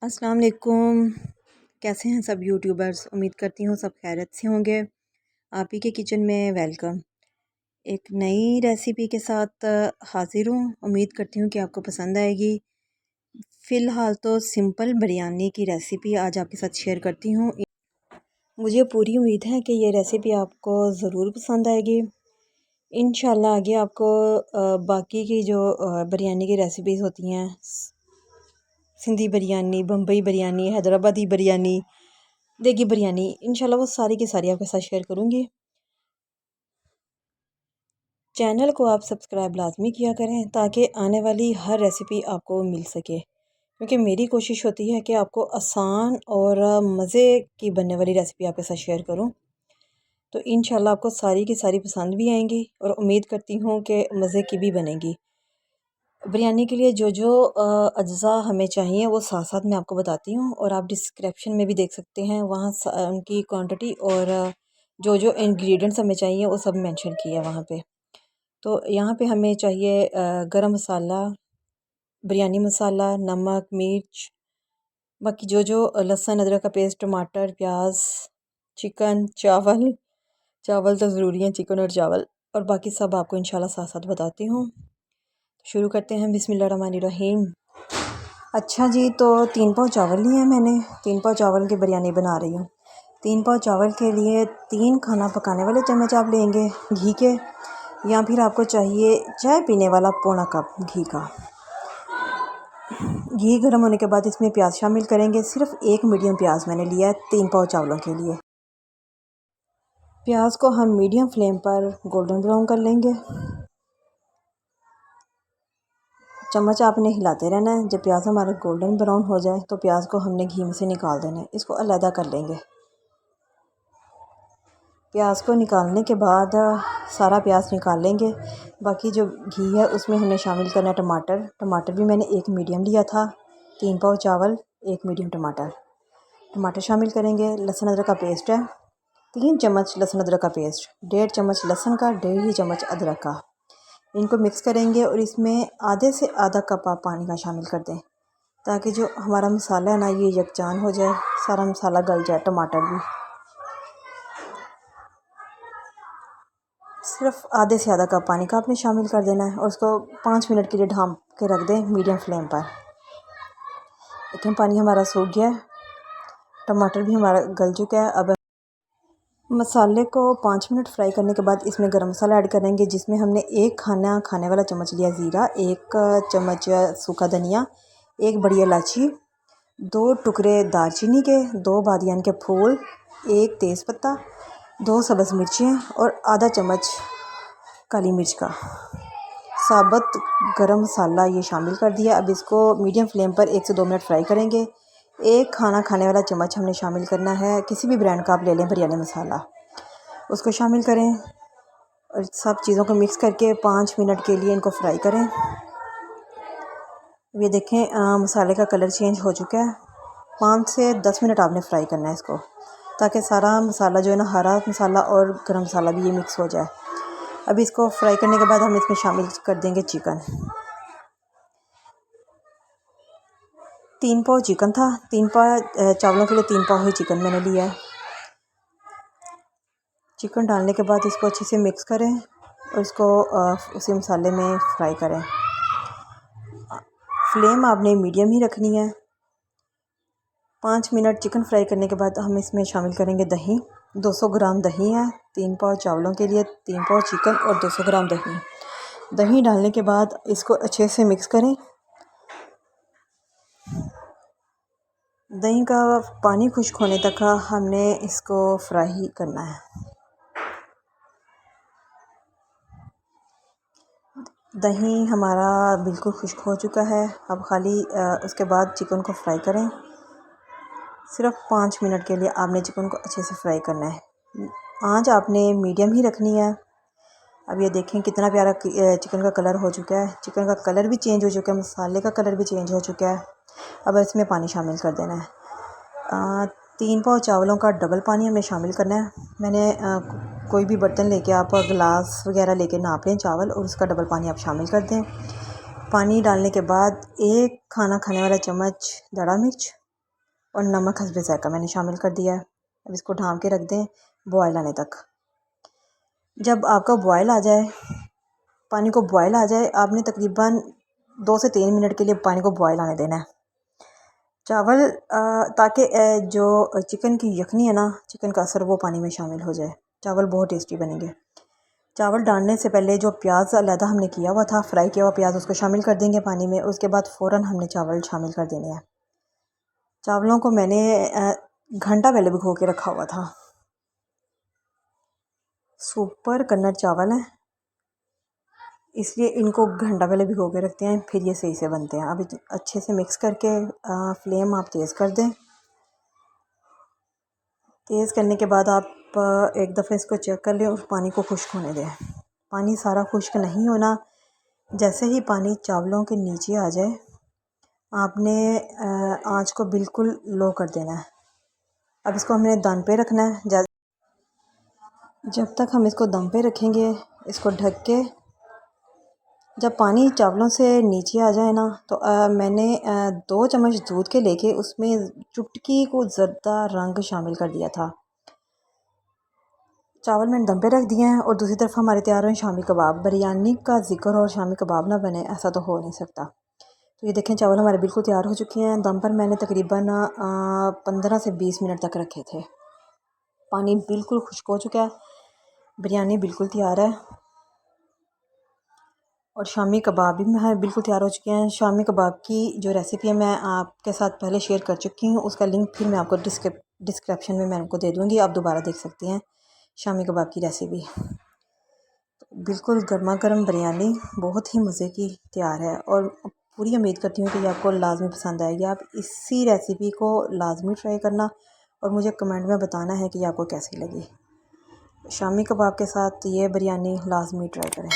अस्सलाम वालेकुम। कैसे हैं सब यूट्यूबर्स। उम्मीद करती हूँ सब खैरियत से होंगे। आप ही के किचन में वेलकम। एक नई रेसिपी के साथ हाज़िर हूँ। उम्मीद करती हूँ कि आपको पसंद आएगी। फ़िलहाल तो सिंपल बिरयानी की रेसिपी आज आपके साथ शेयर करती हूँ। मुझे पूरी उम्मीद है कि ये रेसिपी आपको ज़रूर पसंद आएगी। इंशाल्लाह आगे आपको बाकी की जो बिरयानी की रेसिपीज़ होती हैं, सिंधी बिरयानी, बम्बई बिरयानी, हैदराबादी बिरयानी, देगी बिरयानी, इंशाल्लाह वो सारी की सारी आपके साथ शेयर करूँगी। चैनल को आप सब्सक्राइब लाजमी किया करें ताकि आने वाली हर रेसिपी आपको मिल सके, क्योंकि मेरी कोशिश होती है कि आपको आसान और मज़े की बनने वाली रेसिपी आपके साथ शेयर करूँ। तो इंशाल्लाह आपको सारी की सारी पसंद भी आएंगी और उम्मीद करती हूँ कि मज़े की भी बनेगी। बिरयानी के लिए जो जो अज्ज़ा हमें चाहिए वो साथ साथ मैं आपको बताती हूँ, और आप डिस्क्रिप्शन में भी देख सकते हैं, वहाँ उनकी क्वांटिटी और जो जो इंग्रेडिएंट्स हमें चाहिए वो सब मेंशन किया है वहाँ पे। तो यहाँ पे हमें चाहिए गरम मसाला, बिरयानी मसाला, नमक, मिर्च, बाकी जो जो लहसुन अदरक का पेस्ट, टमाटर, प्याज, चिकन, चावल। चावल तो ज़रूरी है, चिकन और चावल, और बाकी सब आपको इंशाल्लाह साथ साथ बताती हूँ। शुरू करते हैं। बिस्मिल्लाहिर्रहमानिर्रहीम। अच्छा जी, तो 3 पाव चावल लिए हैं मैंने। 3 पाव चावल की बिरयानी बना रही हूँ। 3 पाव चावल के लिए 3 खाना पकाने वाले चम्मच आप लेंगे घी के, या फिर आपको चाहिए चाय पीने वाला पौना कप घी का। घी गर्म होने के बाद इसमें प्याज शामिल करेंगे। सिर्फ एक मीडियम प्याज मैंने लिया है 3 पाव चावलों के लिए। प्याज को हम मीडियम फ्लेम पर गोल्डन ब्राउन कर लेंगे। चम्मच आपने हिलाते रहना है। जब प्याज हमारा गोल्डन ब्राउन हो जाए तो प्याज को हमने घी में से निकाल देना है। इसको अलग कर लेंगे। प्याज को निकालने के बाद सारा प्याज निकाल लेंगे। बाकी जो घी है उसमें हमने शामिल करना है टमाटर। टमाटर भी मैंने एक मीडियम लिया था। 3 पाव चावल, एक मीडियम टमाटर। टमाटर शामिल करेंगे। लहसुन अदरक का पेस्ट है, 3 चम्मच लहसुन अदरक का पेस्ट, 1.5 चम्मच लहसुन का, 1.5 चम्मच अदरक का। इनको मिक्स करेंगे और इसमें आधे से आधा कप आप पानी का शामिल कर दें, ताकि जो हमारा मसाला है ना ये यकजान हो जाए, सारा मसाला गल जाए। टमाटर भी सिर्फ आधे से आधा कप पानी का आपने शामिल कर देना है, और उसको 5 मिनट के लिए ढाँप के रख दें मीडियम फ्लेम पर। देखिए पानी हमारा सूख गया है, टमाटर भी हमारा गल चुका है। अब मसाले को 5 मिनट फ्राई करने के बाद इसमें गरम मसाला ऐड करेंगे, जिसमें हमने 1 खाना खाने वाला चम्मच लिया ज़ीरा, 1 चम्मच सूखा धनिया, 1 बड़ी इलायची, 2 टुकड़े दालचीनी के, 2 बादियान के फूल, 1 तेज़पत्ता, 2 सब्ज़ मिर्चें और आधा चम्मच काली मिर्च का साबुत गरम मसाला ये शामिल कर दिया। अब इसको मीडियम फ्लेम पर 1 से 2 मिनट फ्राई करेंगे। 1 खाना खाने वाला चम्मच हमने शामिल करना है, किसी भी ब्रांड का आप ले लें बिरयानी मसाला, उसको शामिल करें और सब चीज़ों को मिक्स करके 5 मिनट के लिए इनको फ्राई करें। ये देखें मसाले का कलर चेंज हो चुका है। 5 से 10 मिनट आपने फ्राई करना है इसको, ताकि सारा मसाला जो है ना, हरा मसाला और गरम मसाला भी ये मिक्स हो जाए। अब इसको फ्राई करने के बाद हम इसमें शामिल कर देंगे चिकन। 3 पाव चिकन था। 3 पाव चावलों के लिए 3 पाव ही चिकन मैंने लिया है। चिकन डालने के बाद इसको अच्छे से मिक्स करें और इसको उसी मसाले में फ्राई करें। फ्लेम आपने मीडियम ही रखनी है। 5 मिनट चिकन फ्राई करने के बाद हम इसमें शामिल करेंगे दही। 200 ग्राम दही है 3 पाव चावलों के लिए, 3 पाव चिकन और 200 ग्राम दही। दही डालने के बाद इसको अच्छे से मिक्स करें। दही का पानी खुश्क होने तक हमने इसको फ्राई करना है। दही हमारा बिल्कुल खुश्क हो चुका है। अब खाली उसके बाद चिकन को फ्राई करें। सिर्फ 5 मिनट के लिए आपने चिकन को अच्छे से फ्राई करना है। आंच आपने मीडियम ही रखनी है। अब ये देखें कितना प्यारा चिकन का कलर हो चुका है। चिकन का कलर भी चेंज हो चुका है, मसाले का कलर भी चेंज हो चुका है। अब इसमें पानी शामिल कर देना है। 3 पाव चावलों का डबल पानी हमें शामिल करना है। मैंने कोई भी बर्तन लेके, आप गिलास वगैरह लेके नाप लें चावल, और उसका डबल पानी आप शामिल कर दें। पानी डालने के बाद 1 खाना खाने वाला चम्मच दड़ा मिर्च, और नमक हस्बे ज़ायक़ा मैंने शामिल कर दिया है। अब इसको ढाँप के रख दें बॉयल आने तक। जब आपका बॉयल आ जाए, पानी को बॉयल आ जाए, आपने तकरीबन 2 से 3 मिनट के लिए पानी को बॉयल आने देना है। चावल ताकि जो चिकन की यखनी है ना, चिकन का असर वो पानी में शामिल हो जाए, चावल बहुत टेस्टी बनेंगे। चावल डालने से पहले जो प्याज अलहदा हमने किया हुआ था, फ्राई किया हुआ प्याज, उसको शामिल कर देंगे पानी में। उसके बाद फ़ौरन हमने चावल शामिल कर देने हैं। चावलों को मैंने घंटा पहले भिगो के रखा हुआ था। सुपर कन्नड़ चावल हैं, इसलिए इनको घंटा पहले भिगो के रखते हैं, फिर ये सही से बनते हैं। अब अच्छे से मिक्स करके फ्लेम आप तेज़ कर दें। तेज़ करने के बाद आप एक दफ़े इसको चेक कर लें और पानी को खुश्क होने दें। पानी सारा खुश्क नहीं होना। जैसे ही पानी चावलों के नीचे आ जाए, आपने आँच को बिल्कुल लो कर देना है। अब इसको हमने दम पे रखना है। जब तक हम इसको दम पे रखेंगे, इसको ढक के, जब पानी चावलों से नीचे आ जाए ना, तो मैंने 2 चम्मच दूध के लेके उसमें चुटकी को ज़र्दा रंग शामिल कर दिया था। चावल मैंने दम पे रख दिए हैं और दूसरी तरफ हमारे तैयार हैं शामी कबाब। बिरयानी का ज़िक्र और शामी कबाब ना बने, ऐसा तो हो नहीं सकता। तो ये देखें चावल हमारे बिल्कुल तैयार हो चुके हैं। दम पर मैंने तकरीबन 15 से 20 मिनट तक रखे थे। पानी बिल्कुल खुश्क हो चुका है, बिरयानी बिल्कुल तैयार है और शामी कबाब भी बिल्कुल तैयार हो चुके हैं। शामी कबाब की जो रेसिपी है मैं आपके साथ पहले शेयर कर चुकी हूँ, उसका लिंक फिर मैं आपको डिस्क्रिप्शन में मैं आपको दे दूँगी, आप दोबारा देख सकते हैं शामी कबाब की रेसिपी। बिल्कुल गर्मा गर्म बिरयानी बहुत ही मज़े की तैयार है और पूरी उम्मीद करती हूँ कि ये आपको लाजमी पसंद आएगी। आप इसी रेसिपी को लाजमी ट्राई करना और मुझे कमेंट में बताना है कि आपको कैसी लगी। शामी कबाब के साथ ये बिरयानी लाजमी ट्राई करें।